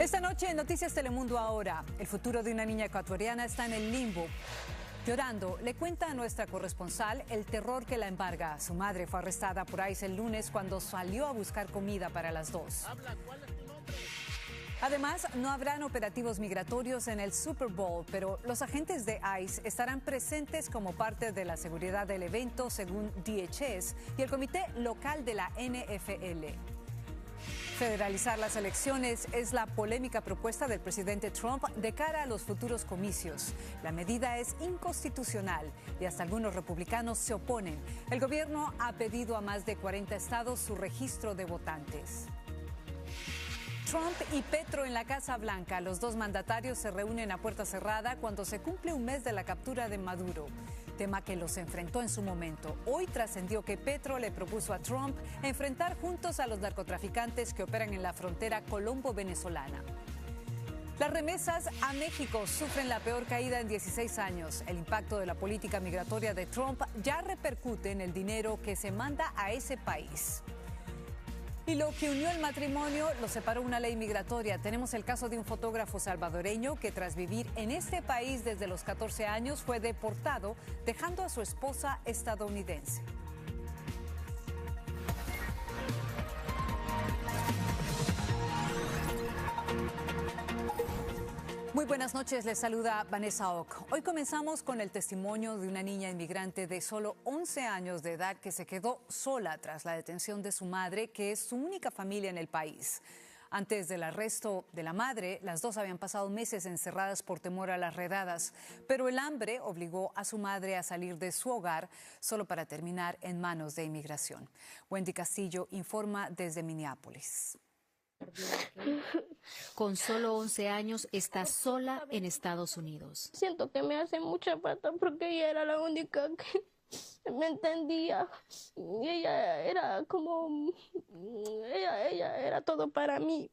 Esta noche en Noticias Telemundo Ahora, el futuro de una niña ecuatoriana está en el limbo. Llorando, le cuenta a nuestra corresponsal el terror que la embarga. Su madre fue arrestada por ICE el lunes cuando salió a buscar comida para las dos. Además, no habrán operativos migratorios en el Super Bowl, pero los agentes de ICE estarán presentes como parte de la seguridad del evento, según DHS y el comité local de la NFL. Federalizar las elecciones es la polémica propuesta del presidente Trump de cara a los futuros comicios. La medida es inconstitucional y hasta algunos republicanos se oponen. El gobierno ha pedido a más de 40 estados su registro de votantes. Trump y Petro en la Casa Blanca. Los dos mandatarios se reúnen a puerta cerrada cuando se cumple un mes de la captura de Maduro, tema que los enfrentó en su momento. Hoy trascendió que Petro le propuso a Trump enfrentar juntos a los narcotraficantes que operan en la frontera colombo-venezolana. Las remesas a México sufren la peor caída en 16 años. El impacto de la política migratoria de Trump ya repercute en el dinero que se manda a ese país. Y lo que unió el matrimonio lo separó una ley migratoria. Tenemos el caso de un fotógrafo salvadoreño que tras vivir en este país desde los 14 años fue deportado, dejando a su esposa estadounidense. Muy buenas noches, les saluda Vanessa Ock. Hoy comenzamos con el testimonio de una niña inmigrante de solo 11 años de edad que se quedó sola tras la detención de su madre, que es su única familia en el país. Antes del arresto de la madre, las dos habían pasado meses encerradas por temor a las redadas, pero el hambre obligó a su madre a salir de su hogar solo para terminar en manos de inmigración. Wendy Castillo informa desde Minneapolis. Con solo 11 años está sola en Estados Unidos. Siento que me hace mucha falta porque ella era la única que me entendía. Y ella era como... Ella era todo para mí.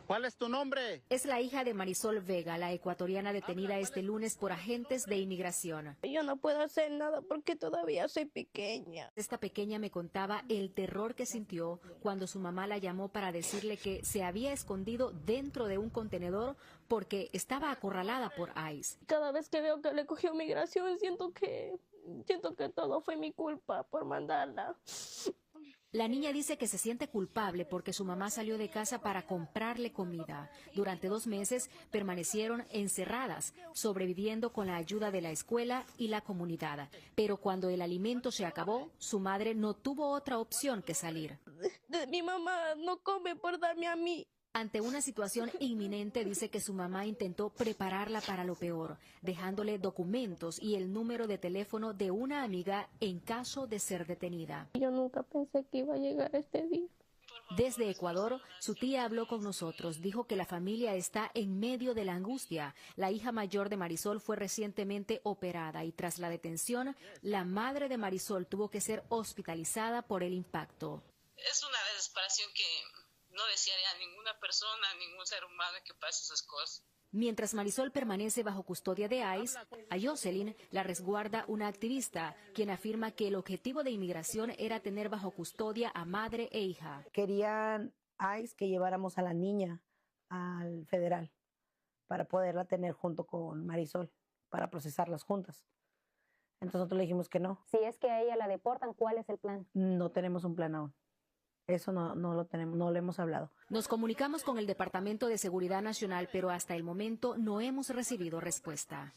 ¿Cuál es tu nombre? Es la hija de Marisol Vega, la ecuatoriana detenida este lunes por agentes de inmigración. Yo no puedo hacer nada porque todavía soy pequeña. Esta pequeña me contaba el terror que sintió cuando su mamá la llamó para decirle que se había escondido dentro de un contenedor porque estaba acorralada por ICE. Cada vez que veo que le cogió migración, siento que todo fue mi culpa por mandarla. La niña dice que se siente culpable porque su mamá salió de casa para comprarle comida. Durante 2 meses permanecieron encerradas, sobreviviendo con la ayuda de la escuela y la comunidad. Pero cuando el alimento se acabó, su madre no tuvo otra opción que salir. Mi mamá no come por darme a mí. Ante una situación inminente, dice que su mamá intentó prepararla para lo peor, dejándole documentos y el número de teléfono de una amiga en caso de ser detenida. Yo nunca pensé que iba a llegar este día. Desde Ecuador, su tía habló con nosotros, dijo que la familia está en medio de la angustia. La hija mayor de Marisol fue recientemente operada y tras la detención, la madre de Marisol tuvo que ser hospitalizada por el impacto. Es una desesperación que no desearía a ninguna persona, a ningún ser humano que pase esas cosas. Mientras Marisol permanece bajo custodia de ICE, a Jocelyn la resguarda una activista, quien afirma que el objetivo de inmigración era tener bajo custodia a madre e hija. Querían ICE que lleváramos a la niña al federal para poderla tener junto con Marisol, para procesarlas juntas. Entonces nosotros le dijimos que no. Si es que a ella la deportan, ¿cuál es el plan? No tenemos un plan aún. Eso no lo tenemos, no lo hemos hablado. Nos comunicamos con el Departamento de Seguridad Nacional, pero hasta el momento no hemos recibido respuesta.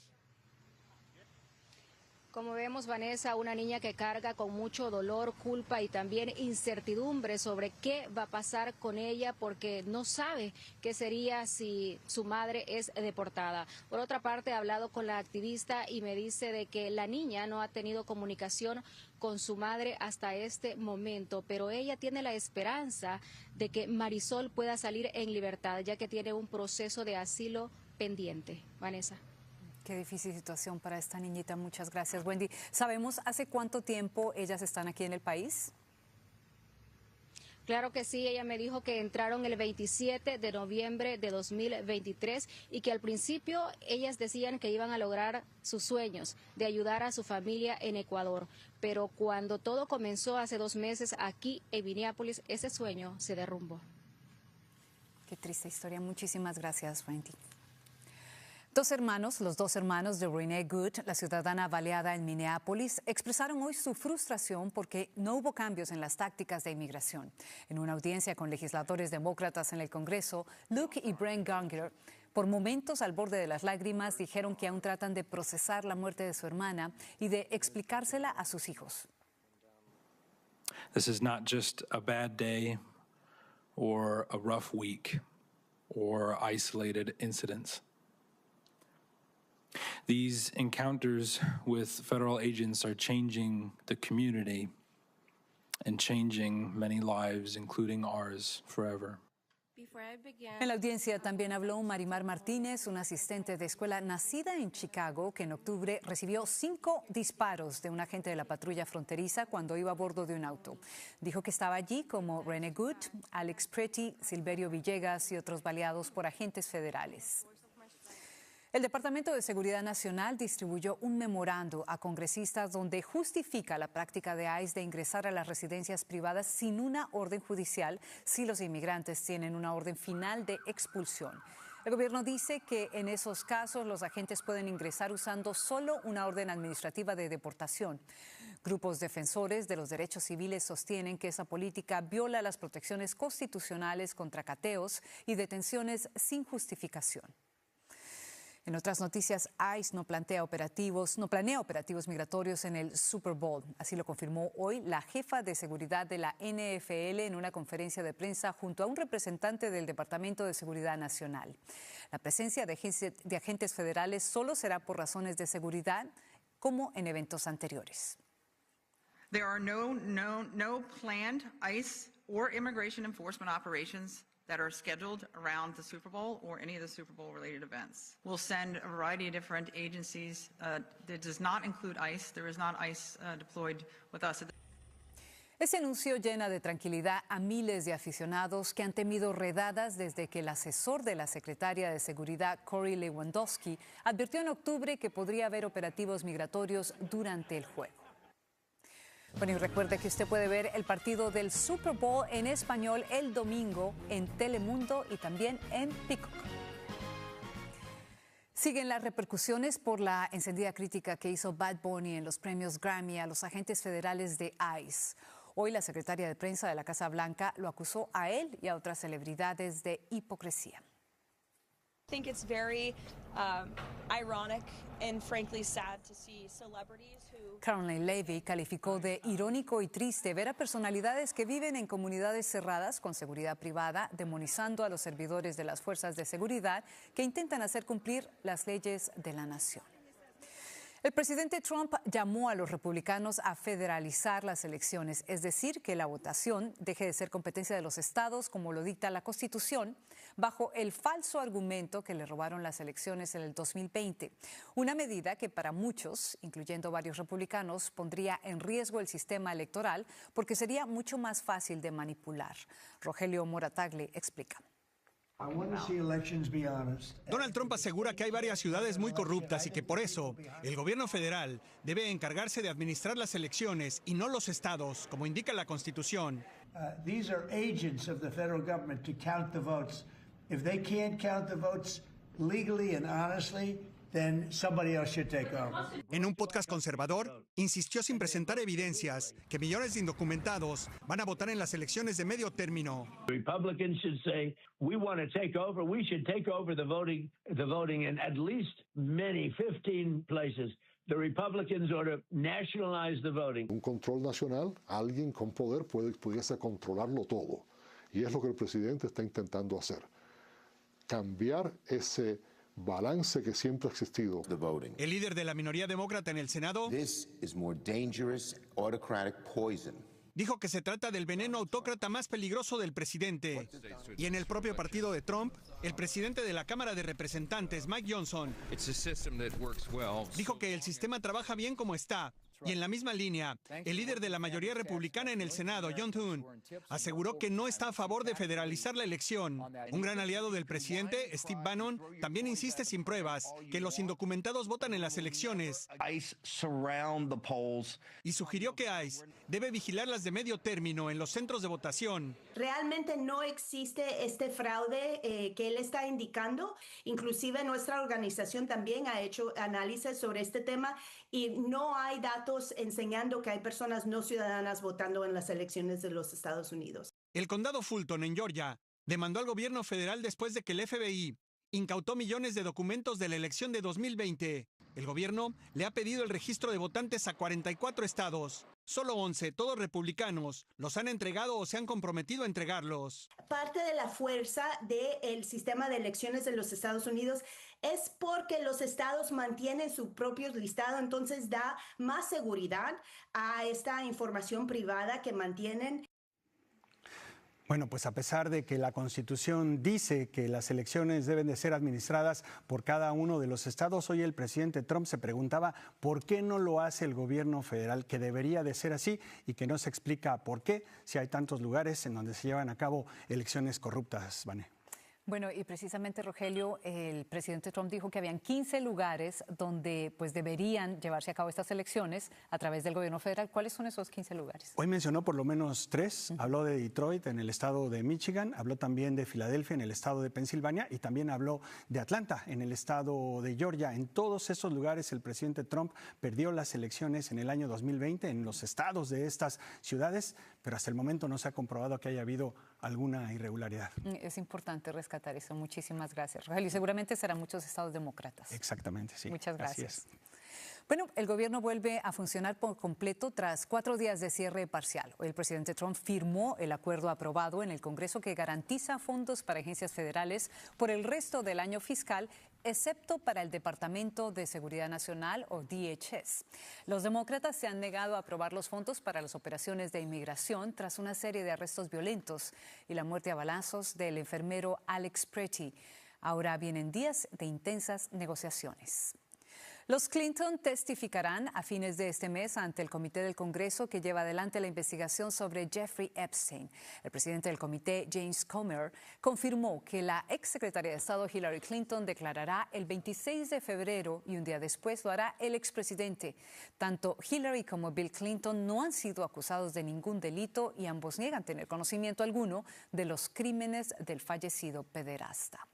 Como vemos, Vanessa, una niña que carga con mucho dolor, culpa y también incertidumbre sobre qué va a pasar con ella porque no sabe qué sería si su madre es deportada. Por otra parte, he hablado con la activista y me dice de que la niña no ha tenido comunicación con su madre hasta este momento, pero ella tiene la esperanza de que Marisol pueda salir en libertad, ya que tiene un proceso de asilo pendiente. Vanessa. Qué difícil situación para esta niñita. Muchas gracias, Wendy. ¿Sabemos hace cuánto tiempo ellas están aquí en el país? Claro que sí, ella me dijo que entraron el 27 de noviembre de 2023 y que al principio ellas decían que iban a lograr sus sueños de ayudar a su familia en Ecuador. Pero cuando todo comenzó hace 2 meses aquí en Minneapolis, ese sueño se derrumbó. Qué triste historia. Muchísimas gracias, Wendy. Los dos hermanos de Renee Good, la ciudadana baleada en Minneapolis, expresaron hoy su frustración porque no hubo cambios en las tácticas de inmigración. En una audiencia con legisladores demócratas en el Congreso, Luke y Brent Gunger, por momentos al borde de las lágrimas, dijeron que aún tratan de procesar la muerte de su hermana y de explicársela a sus hijos. This is not just a bad day or a rough week or isolated incidents. These encounters with federal agents are changing the community and changing many lives, including ours, forever. En la audiencia también habló Marimar Martínez, una asistente de escuela nacida en Chicago, que en octubre recibió 5 disparos de un agente de la patrulla fronteriza cuando iba a bordo de un auto. Dijo que estaba allí como Renee Good, Alex Pretty, Silverio Villegas y otros baleados por agentes federales. El Departamento de Seguridad Nacional distribuyó un memorando a congresistas donde justifica la práctica de ICE de ingresar a las residencias privadas sin una orden judicial si los inmigrantes tienen una orden final de expulsión. El gobierno dice que en esos casos los agentes pueden ingresar usando solo una orden administrativa de deportación. Grupos defensores de los derechos civiles sostienen que esa política viola las protecciones constitucionales contra cateos y detenciones sin justificación. En otras noticias, ICE no planea operativos migratorios en el Super Bowl. Así lo confirmó hoy la jefa de seguridad de la NFL en una conferencia de prensa junto a un representante del Departamento de Seguridad Nacional. La presencia de agentes federales solo será por razones de seguridad, como en eventos anteriores. There are no planned ICE or immigration enforcement operations that are scheduled around the Super Bowl or any of the Super Bowl related events. We'll send a variety of different agencies. That does not include ICE. There is not ICE deployed with us. Ese anuncio llena de tranquilidad a miles de aficionados que han temido redadas desde que el asesor de la secretaria de Seguridad, Corey Lewandowski, advirtió en octubre que podría haber operativos migratorios durante el juego. Bueno, y recuerde que usted puede ver el partido del Super Bowl en español el domingo en Telemundo y también en Peacock. Siguen las repercusiones por la encendida crítica que hizo Bad Bunny en los premios Grammy a los agentes federales de ICE. Hoy la secretaria de prensa de la Casa Blanca lo acusó a él y a otras celebridades de hipocresía. I think it's very ironic and frankly sad to see celebrities who... Caroline Levy calificó de irónico y triste ver a personalidades que viven en comunidades cerradas con seguridad privada demonizando a los servidores de las fuerzas de seguridad que intentan hacer cumplir las leyes de la nación. El presidente Trump llamó a los republicanos a federalizar las elecciones, es decir, que la votación deje de ser competencia de los estados, como lo dicta la Constitución, bajo el falso argumento que le robaron las elecciones en el 2020. Una medida que para muchos, incluyendo varios republicanos, pondría en riesgo el sistema electoral porque sería mucho más fácil de manipular. Rogelio Moratagli explica. Donald Trump asegura que hay varias ciudades muy corruptas y que por eso el gobierno federal debe encargarse de administrar las elecciones y no los estados, como indica la Constitución. These are agents of the federal government to count the votes. If they can't count the votes legally and honestly, then somebody else should take over. En un podcast conservador, insistió sin presentar evidencias que millones de indocumentados van a votar en las elecciones de medio término. Republicans should say, we want to take over. We should take over the voting in at least 15 places. The Republicans ought to nationalize the voting. Un control nacional, alguien con poder pudiese controlarlo todo. Y es lo que el presidente está intentando hacer. Cambiar ese balance que siempre ha existido. El líder de la minoría demócrata en el Senado dijo que se trata del veneno autócrata más peligroso del presidente. Y en el propio partido de Trump, el presidente de la Cámara de Representantes, Mike Johnson, dijo que el sistema trabaja bien como está Y en la misma línea, el líder de la mayoría republicana en el Senado, John Thune, aseguró que no está a favor de federalizar la elección. Un gran aliado del presidente, Steve Bannon, también insiste sin pruebas que los indocumentados votan en las elecciones y sugirió que ICE debe vigilar las de medio término en los centros de votación. Realmente no existe este fraude que él está indicando. Inclusive nuestra organización también ha hecho análisis sobre este tema y no hay datos enseñando que hay personas no ciudadanas votando en las elecciones de los Estados Unidos. El condado Fulton, en Georgia, demandó al gobierno federal después de que el FBI incautó millones de documentos de la elección de 2020. El gobierno le ha pedido el registro de votantes a 44 estados. Solo 11, todos republicanos, los han entregado o se han comprometido a entregarlos. Parte de la fuerza del sistema de elecciones de los Estados Unidos es porque los estados mantienen su propio listado, entonces da más seguridad a esta información privada que mantienen. Bueno, pues a pesar de que la Constitución dice que las elecciones deben de ser administradas por cada uno de los estados, hoy el presidente Trump se preguntaba por qué no lo hace el gobierno federal, que debería de ser así y que no se explica por qué, si hay tantos lugares en donde se llevan a cabo elecciones corruptas, Vane. Bueno, y precisamente, Rogelio, el presidente Trump dijo que habían 15 lugares donde pues deberían llevarse a cabo estas elecciones a través del gobierno federal. ¿Cuáles son esos 15 lugares? Hoy mencionó por lo menos 3. Habló de Detroit, en el estado de Michigan, habló también de Filadelfia, en el estado de Pensilvania, y también habló de Atlanta, en el estado de Georgia. En todos esos lugares el presidente Trump perdió las elecciones en el año 2020 en los estados de estas ciudades, pero hasta el momento no se ha comprobado que haya habido alguna irregularidad. Es importante rescatar eso. Muchísimas gracias, Rogelio. Y seguramente serán muchos estados demócratas. Exactamente, sí. Muchas gracias. Bueno, el gobierno vuelve a funcionar por completo tras 4 días de cierre parcial. Hoy el presidente Trump firmó el acuerdo aprobado en el Congreso que garantiza fondos para agencias federales por el resto del año fiscal, excepto para el Departamento de Seguridad Nacional, o DHS. Los demócratas se han negado a aprobar los fondos para las operaciones de inmigración tras una serie de arrestos violentos y la muerte a balazos del enfermero Alex Pretty. Ahora vienen días de intensas negociaciones. Los Clinton testificarán a fines de este mes ante el Comité del Congreso que lleva adelante la investigación sobre Jeffrey Epstein. El presidente del comité, James Comer, confirmó que la exsecretaria de Estado Hillary Clinton declarará el 26 de febrero y un día después lo hará el expresidente. Tanto Hillary como Bill Clinton no han sido acusados de ningún delito y ambos niegan tener conocimiento alguno de los crímenes del fallecido pederasta.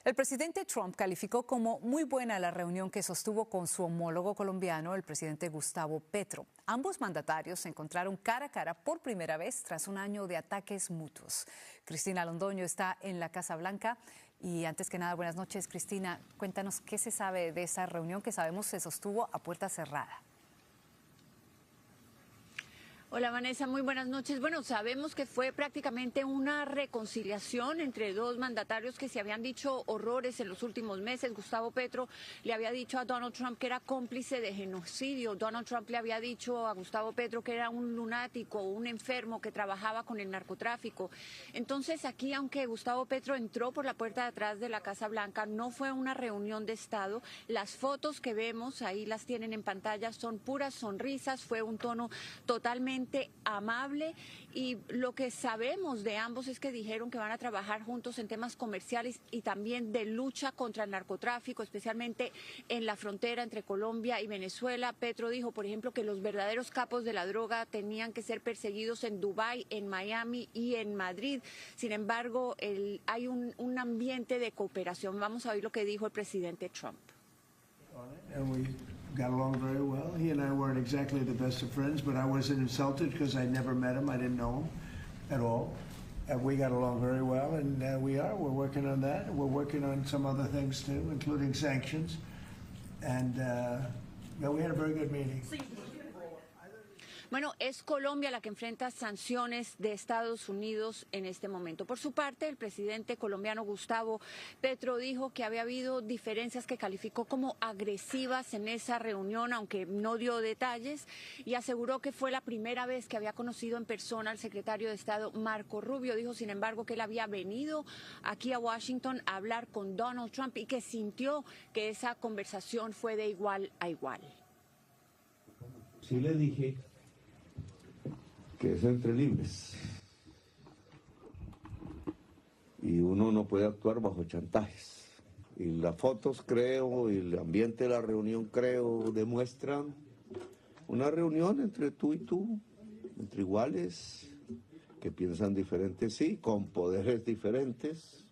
El presidente Trump calificó como muy buena la reunión que sostuvo con su homólogo colombiano, el presidente Gustavo Petro. Ambos mandatarios se encontraron cara a cara por primera vez tras un año de ataques mutuos. Cristina Londoño está en la Casa Blanca. Y antes que nada, buenas noches, Cristina. Cuéntanos qué se sabe de esa reunión que sabemos se sostuvo a puerta cerrada. Hola Vanessa, muy buenas noches. Bueno, sabemos que fue prácticamente una reconciliación entre dos mandatarios que se habían dicho horrores en los últimos meses. Gustavo Petro le había dicho a Donald Trump que era cómplice de genocidio. Donald Trump le había dicho a Gustavo Petro que era un lunático, un enfermo que trabajaba con el narcotráfico. Entonces aquí, aunque Gustavo Petro entró por la puerta de atrás de la Casa Blanca, no fue una reunión de Estado. Las fotos que vemos, ahí las tienen en pantalla, son puras sonrisas. Fue un tono totalmente amable y lo que sabemos de ambos es que dijeron que van a trabajar juntos en temas comerciales y también de lucha contra el narcotráfico, especialmente en la frontera entre Colombia y Venezuela. Petro dijo, por ejemplo, que los verdaderos capos de la droga tenían que ser perseguidos en Dubái, en Miami y en Madrid. Sin embargo, hay un ambiente de cooperación. Vamos a oír lo que dijo el presidente Trump. Got along very well. He and I weren't exactly the best of friends, but I wasn't insulted because I never met him. I didn't know him at all. We got along very well, and we're working on that. We're working on some other things too, including sanctions. And we had a very good meeting. Bueno, es Colombia la que enfrenta sanciones de Estados Unidos en este momento. Por su parte, el presidente colombiano Gustavo Petro dijo que había habido diferencias que calificó como agresivas en esa reunión, aunque no dio detalles, y aseguró que fue la primera vez que había conocido en persona al secretario de Estado Marco Rubio. Dijo, sin embargo, que él había venido aquí a Washington a hablar con Donald Trump y que sintió que esa conversación fue de igual a igual. sí le dije que es entre libres. Y uno no puede actuar bajo chantajes. Y las fotos, creo, y el ambiente de la reunión, creo, demuestran una reunión entre tú y tú, entre iguales, que piensan diferentes, sí, con poderes diferentes,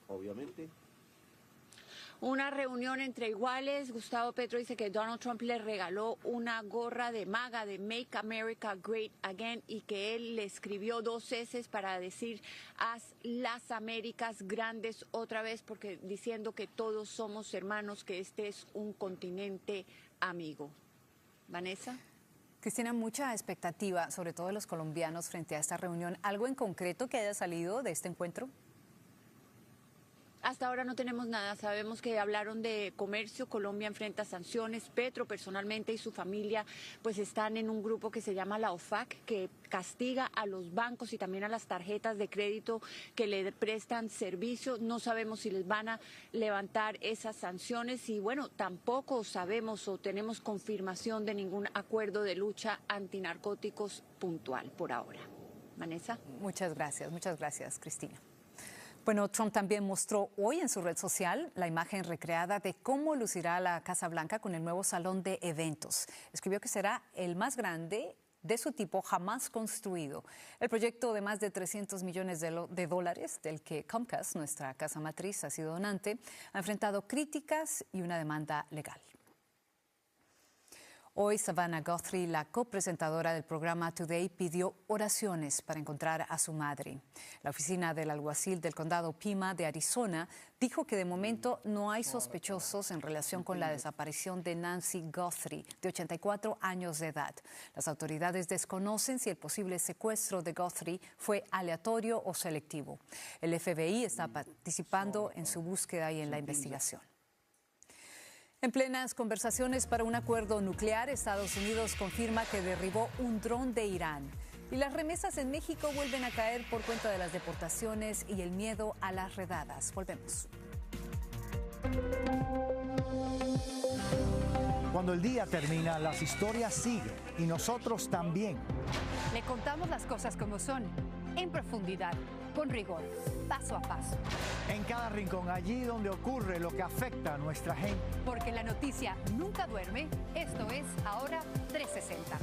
obviamente. Una reunión entre iguales. Gustavo Petro dice que Donald Trump le regaló una gorra de MAGA, de Make America Great Again, y que él le escribió 2 S para decir haz las Américas grandes otra vez, porque diciendo que todos somos hermanos, que este es un continente amigo. Vanessa. Cristina, mucha expectativa, sobre todo de los colombianos, frente a esta reunión. ¿Algo en concreto que haya salido de este encuentro? Hasta ahora no tenemos nada. Sabemos que hablaron de comercio. Colombia enfrenta sanciones. Petro personalmente y su familia pues están en un grupo que se llama la OFAC, que castiga a los bancos y también a las tarjetas de crédito que le prestan servicio. No sabemos si les van a levantar esas sanciones y bueno, tampoco sabemos o tenemos confirmación de ningún acuerdo de lucha antinarcóticos puntual por ahora. Vanessa. Muchas gracias, Cristina. Bueno, Trump también mostró hoy en su red social la imagen recreada de cómo lucirá la Casa Blanca con el nuevo salón de eventos. Escribió que será el más grande de su tipo jamás construido. El proyecto de más de 300 millones de dólares, del que Comcast, nuestra casa matriz, ha sido donante, ha enfrentado críticas y una demanda legal. Hoy, Savannah Guthrie, la copresentadora del programa Today, pidió oraciones para encontrar a su madre. La oficina del alguacil del condado Pima de Arizona dijo que de momento no hay sospechosos en relación con la desaparición de Nancy Guthrie, de 84 años de edad. Las autoridades desconocen si el posible secuestro de Guthrie fue aleatorio o selectivo. El FBI está participando en su búsqueda y en la investigación. En plenas conversaciones para un acuerdo nuclear, Estados Unidos confirma que derribó un dron de Irán. Y las remesas en México vuelven a caer por cuenta de las deportaciones y el miedo a las redadas. Volvemos. Cuando el día termina, las historias siguen y nosotros también. Le contamos las cosas como son, en profundidad, con rigor, paso a paso. En cada rincón, allí donde ocurre lo que afecta a nuestra gente. Porque la noticia nunca duerme, esto es Ahora 360.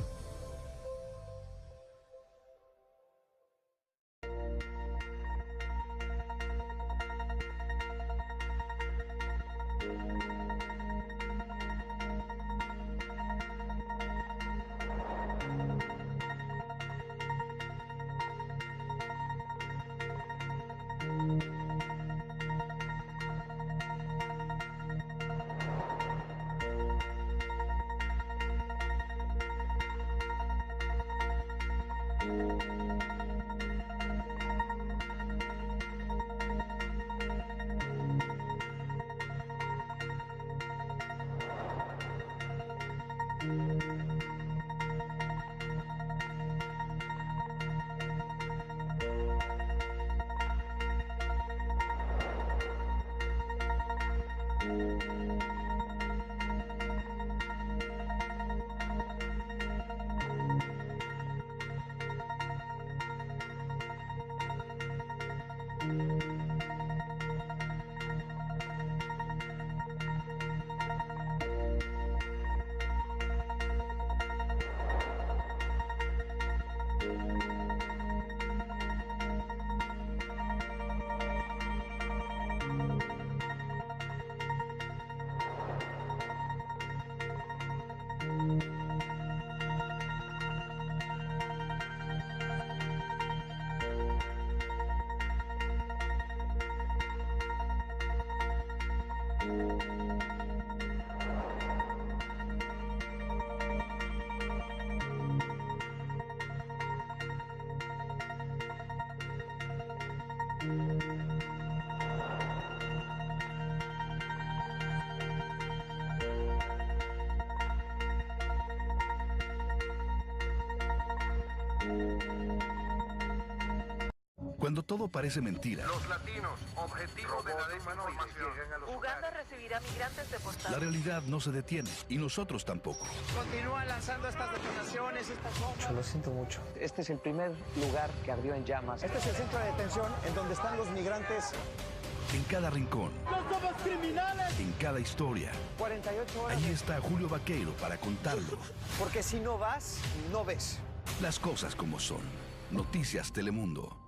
Cuando todo parece mentira. Los latinos, objetivo de la desinformación. Uganda recibirá migrantes deportados. La realidad no se detiene y nosotros tampoco. Continúan lanzando estas detonaciones, estas bombas. Lo siento mucho. Este es el primer lugar que ardió en llamas. Este es el centro de detención en donde están los migrantes. En cada rincón. ¡No somos criminales! En cada historia. 48 horas. Ahí está Julio Vaqueiro para contarlo. Porque si no vas, no ves. Las cosas como son. Noticias Telemundo.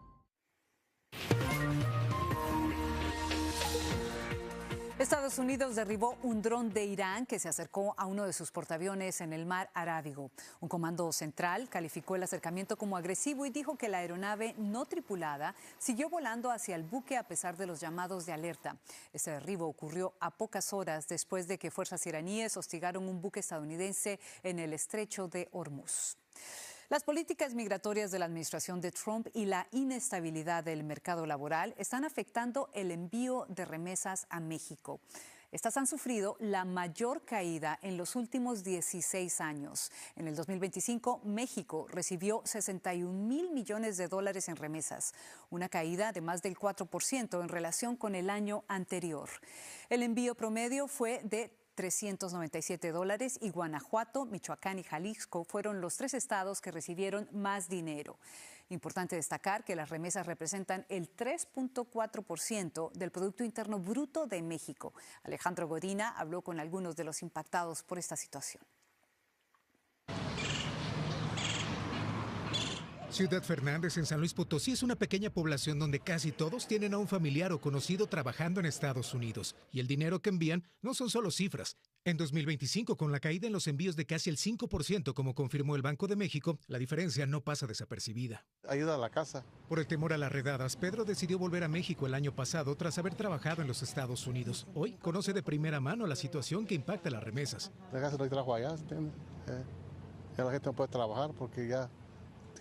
Estados Unidos derribó un dron de Irán que se acercó a uno de sus portaaviones en el mar Arábigo. Un comando central calificó el acercamiento como agresivo y dijo que la aeronave no tripulada siguió volando hacia el buque a pesar de los llamados de alerta. Este derribo ocurrió a pocas horas después de que fuerzas iraníes hostigaron un buque estadounidense en el estrecho de Hormuz. Las políticas migratorias de la administración de Trump y la inestabilidad del mercado laboral están afectando el envío de remesas a México. Estas han sufrido la mayor caída en los últimos 16 años. En el 2025, México recibió $61,000 millones en remesas, una caída de más del 4% en relación con el año anterior. El envío promedio fue de $397 y Guanajuato, Michoacán y Jalisco fueron los 3 estados que recibieron más dinero. Importante destacar que las remesas representan el 3.4% del Producto Interno Bruto de México. Alejandro Godina habló con algunos de los impactados por esta situación. Ciudad Fernández, en San Luis Potosí, es una pequeña población donde casi todos tienen a un familiar o conocido trabajando en Estados Unidos. Y el dinero que envían no son solo cifras. En 2025, con la caída en los envíos de casi el 5%, como confirmó el Banco de México, la diferencia no pasa desapercibida. Ayuda a la casa. Por el temor a las redadas, Pedro decidió volver a México el año pasado tras haber trabajado en los Estados Unidos. Hoy conoce de primera mano la situación que impacta las remesas. Dejarse el trabajo allá, ¿entiendes? Ya la gente no puede trabajar porque ya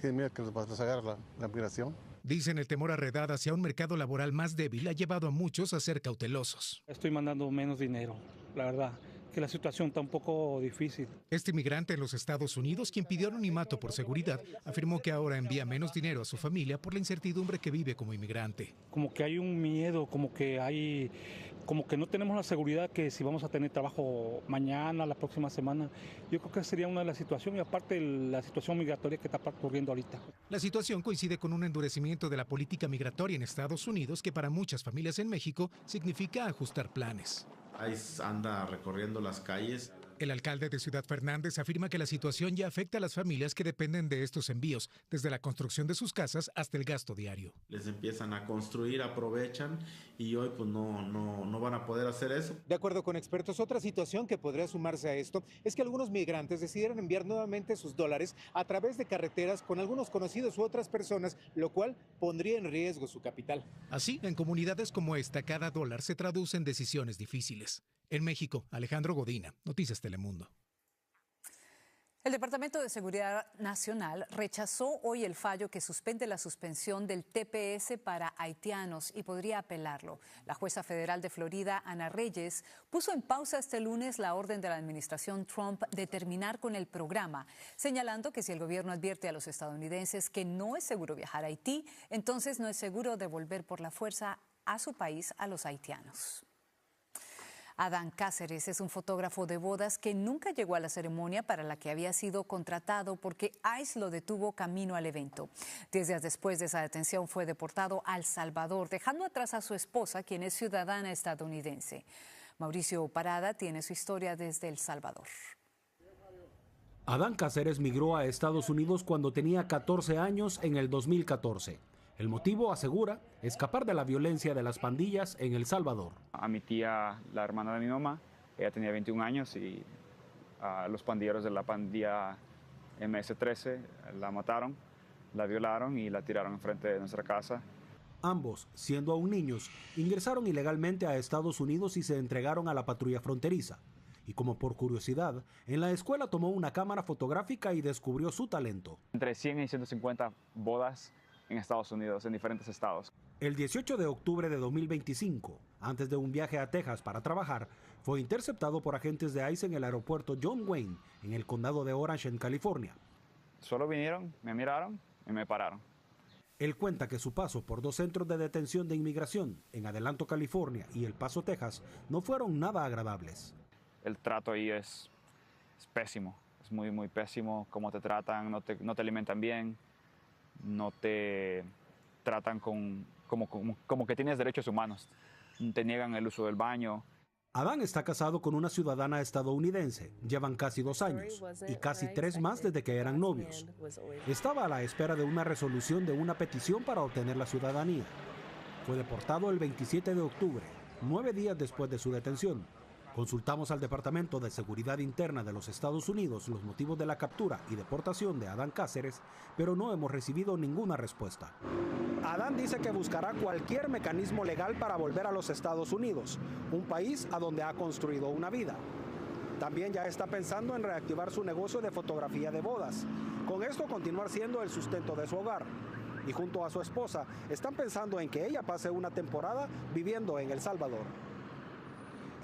tiene miedo que les va a sacar la migración. Dicen el temor a redadas y a un mercado laboral más débil ha llevado a muchos a ser cautelosos. Estoy mandando menos dinero, la verdad, que la situación está un poco difícil. Este inmigrante en los Estados Unidos, quien pidió anonimato por seguridad, afirmó que ahora envía menos dinero a su familia por la incertidumbre que vive como inmigrante. Como que hay un miedo, como que no tenemos la seguridad que si vamos a tener trabajo mañana, la próxima semana. Yo creo que sería una de las situaciones, y aparte la situación migratoria que está ocurriendo ahorita. La situación coincide con un endurecimiento de la política migratoria en Estados Unidos que para muchas familias en México significa ajustar planes. ICE anda recorriendo las calles. El alcalde de Ciudad Fernández afirma que la situación ya afecta a las familias que dependen de estos envíos, desde la construcción de sus casas hasta el gasto diario. Les empiezan a construir, aprovechan y hoy pues no van a poder hacer eso. De acuerdo con expertos, otra situación que podría sumarse a esto es que algunos migrantes decidieron enviar nuevamente sus dólares a través de carreteras con algunos conocidos u otras personas, lo cual pondría en riesgo su capital. Así, en comunidades como esta, cada dólar se traduce en decisiones difíciles. En México, Alejandro Godina, Noticias Telemundo. El Departamento de Seguridad Nacional rechazó hoy el fallo que suspende la suspensión del TPS para haitianos y podría apelarlo. La jueza federal de Florida, Ana Reyes, puso en pausa este lunes la orden de la administración Trump de terminar con el programa, señalando que si el gobierno advierte a los estadounidenses que no es seguro viajar a Haití, entonces no es seguro devolver por la fuerza a su país a los haitianos. Adán Cáceres es un fotógrafo de bodas que nunca llegó a la ceremonia para la que había sido contratado porque ICE lo detuvo camino al evento. 10 días después de esa detención fue deportado a El Salvador, dejando atrás a su esposa, quien es ciudadana estadounidense. Mauricio Parada tiene su historia desde El Salvador. Adán Cáceres migró a Estados Unidos cuando tenía 14 años en el 2014. El motivo, asegura, escapar de la violencia de las pandillas en El Salvador. A mi tía, la hermana de mi mamá, ella tenía 21 años y los pandilleros de la pandilla MS-13 la mataron, la violaron y la tiraron enfrente de nuestra casa. Ambos, siendo aún niños, ingresaron ilegalmente a Estados Unidos y se entregaron a la patrulla fronteriza. Y como por curiosidad, en la escuela tomó una cámara fotográfica y descubrió su talento. Entre 100 y 150 bodas en Estados Unidos, en diferentes estados. El 18 de octubre de 2025, antes de un viaje a Texas para trabajar, fue interceptado por agentes de ICE en el aeropuerto John Wayne, en el condado de Orange, en California. Solo vinieron, me miraron y me pararon. Él cuenta que su paso por 2 centros de detención de inmigración, en Adelanto, California y El Paso, Texas, no fueron nada agradables. El trato ahí es pésimo, es muy, muy pésimo. Cómo te tratan, no te alimentan bien, no te tratan como que tienes derechos humanos. Te niegan el uso del baño. Adán está casado con una ciudadana estadounidense. Llevan casi 2 años y casi 3 más desde que eran novios. Estaba a la espera de una resolución de una petición para obtener la ciudadanía. Fue deportado el 27 de octubre, 9 días después de su detención. Consultamos al Departamento de Seguridad Interna de los Estados Unidos los motivos de la captura y deportación de Adán Cáceres, pero no hemos recibido ninguna respuesta. Adán dice que buscará cualquier mecanismo legal para volver a los Estados Unidos, un país a donde ha construido una vida. También ya está pensando en reactivar su negocio de fotografía de bodas. Con esto continuar siendo el sustento de su hogar. Y junto a su esposa están pensando en que ella pase una temporada viviendo en El Salvador.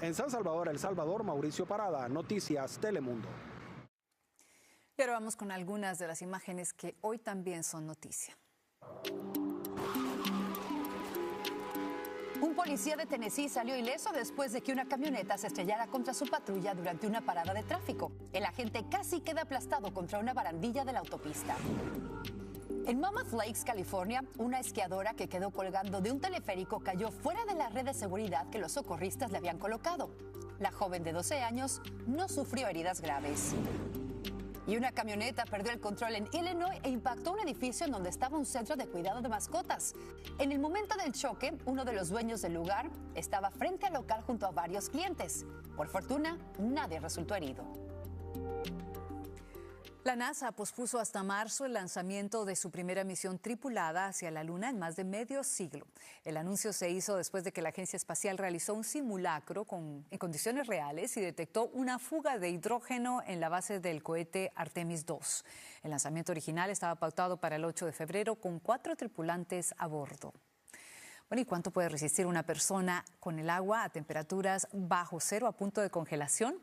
En San Salvador, El Salvador, Mauricio Parada, Noticias Telemundo. Y ahora vamos con algunas de las imágenes que hoy también son noticia. Un policía de Tennessee salió ileso después de que una camioneta se estrellara contra su patrulla durante una parada de tráfico. El agente casi queda aplastado contra una barandilla de la autopista. En Mammoth Lakes, California, una esquiadora que quedó colgando de un teleférico cayó fuera de la red de seguridad que los socorristas le habían colocado. La joven de 12 años no sufrió heridas graves. Y una camioneta perdió el control en Illinois e impactó un edificio en donde estaba un centro de cuidado de mascotas. En el momento del choque, uno de los dueños del lugar estaba frente al local junto a varios clientes. Por fortuna, nadie resultó herido. La NASA pospuso hasta marzo el lanzamiento de su primera misión tripulada hacia la Luna en más de medio siglo. El anuncio se hizo después de que la Agencia Espacial realizó un simulacro en condiciones reales y detectó una fuga de hidrógeno en la base del cohete Artemis II. El lanzamiento original estaba pautado para el 8 de febrero con 4 tripulantes a bordo. Bueno, ¿y cuánto puede resistir una persona con el agua a temperaturas bajo cero a punto de congelación?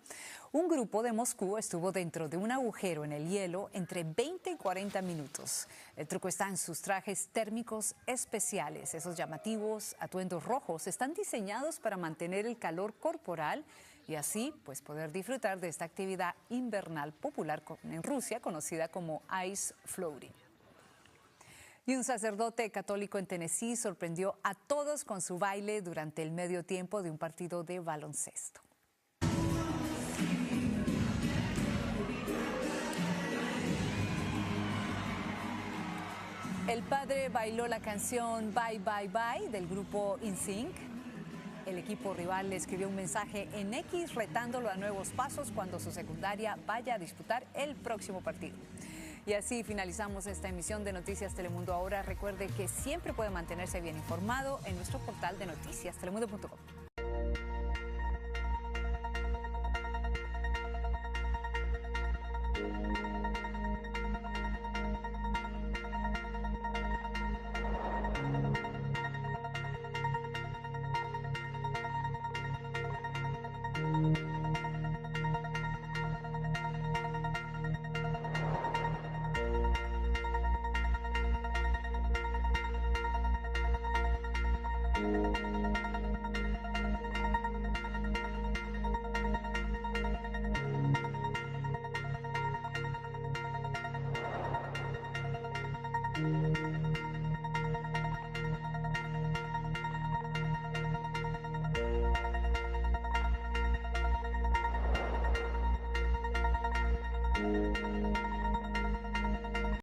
Un grupo de Moscú estuvo dentro de un agujero en el hielo entre 20 y 40 minutos. El truco está en sus trajes térmicos especiales. Esos llamativos atuendos rojos están diseñados para mantener el calor corporal y así pues poder disfrutar de esta actividad invernal popular en Rusia conocida como ice floating. Y un sacerdote católico en Tennessee sorprendió a todos con su baile durante el medio tiempo de un partido de baloncesto. El padre bailó la canción Bye Bye Bye del grupo NSYNC. El equipo rival le escribió un mensaje en X retándolo a nuevos pasos cuando su secundaria vaya a disputar el próximo partido. Y así finalizamos esta emisión de Noticias Telemundo Ahora. Recuerde que siempre puede mantenerse bien informado en nuestro portal de noticiastelemundo.com.